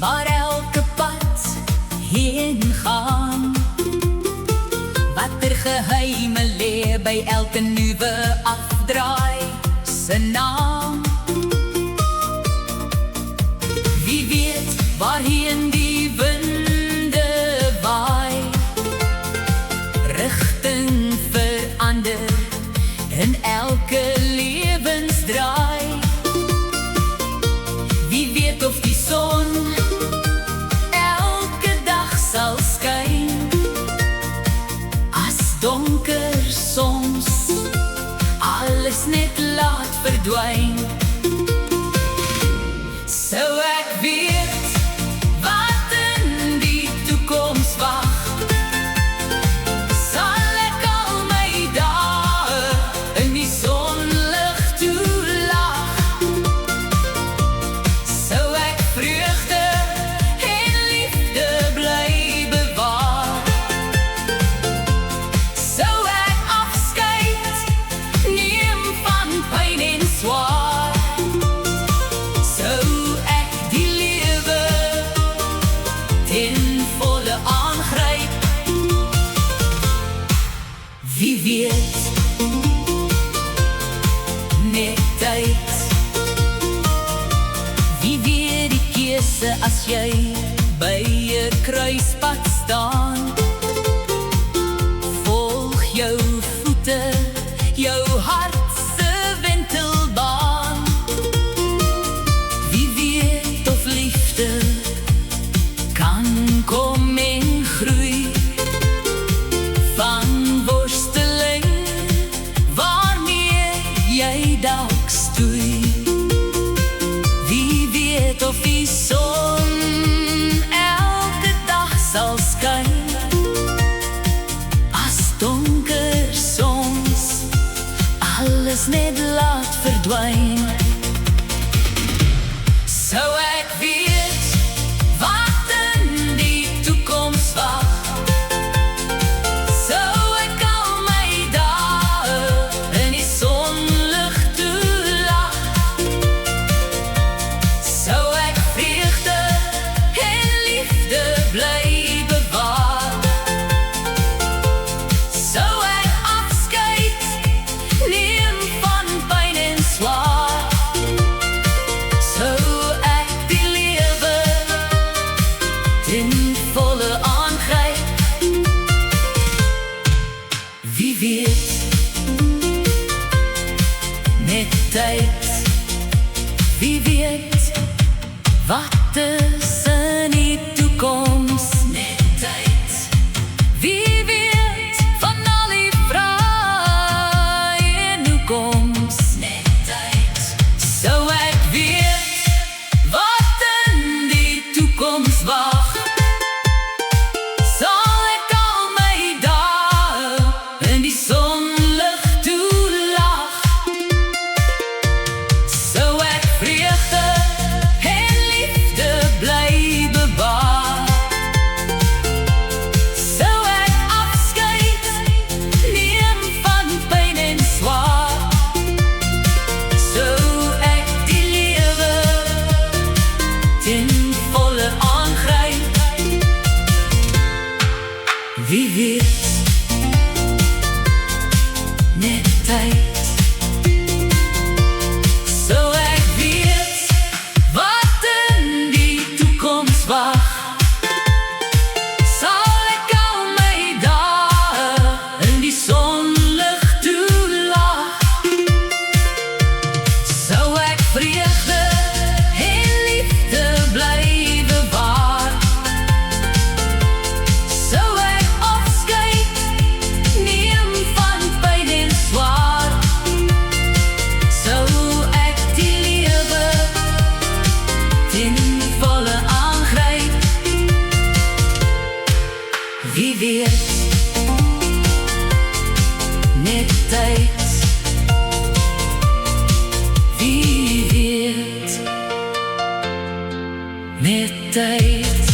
waar elke pad heen gaan. Wat er geheime leer by elke nuwe afdraai se naam. Wie weet waarheen die winde waai, rigting verander in elke lewensdraai. Wie weet of die son elke dag sal skyn, as donker soms alles net laat verdwyn. Sou ek weet wat in die toekoms wag, sal ek al my dae in die sonlig toelag. Sou ek vreugde en liefde bly bewaar, sou ek afskeid neem van pyn en swaar, sou ek die lewe ten volle aangryp. Wie weet, net tyd. Wie weet die keuse as jy by 'n kruispad staan. Volg jou voete, jou hart se wentelbaan. Wie weet of liefde kan kom en groei van worsteling waarmee jy dalk stoei. Wie weet of die son elke dag sal skyn, as donker soms alles net laat verdwyn. Sou ek weet wat in die toekoms wag, sou ek al my dae in die sonlig toelag. Sou ek vreugde en liefde bly bewaar, sou ek afskeid neem van pyn en swaar, sou ek die lewe ten volle aangryp. Wie weet, net tyd. Wie weet wat is in die toekoms, net tyd. Wie weet van al die vrae en hoekoms, net tyd. Sou ek weet wat in die toekoms wag, sal ek al my dae in die sonlig toelag. Sou ek vreugde en liefde bly bewaar, sou ek afskeid neem van pyn en swaar, sou ek die lewe ten volle aangryp. Wie weet, net tyd. Sou ek weet wat in die toekoms wag, sal ek al my dae in die sonlig toelag. Sou ek vreugde en liefde bly bewaar, sou ek afskeid neem van pyn en swaar, sou ek die lewe ten volle aangryp. Wie weet, net tyd. Wie weet, net tyd.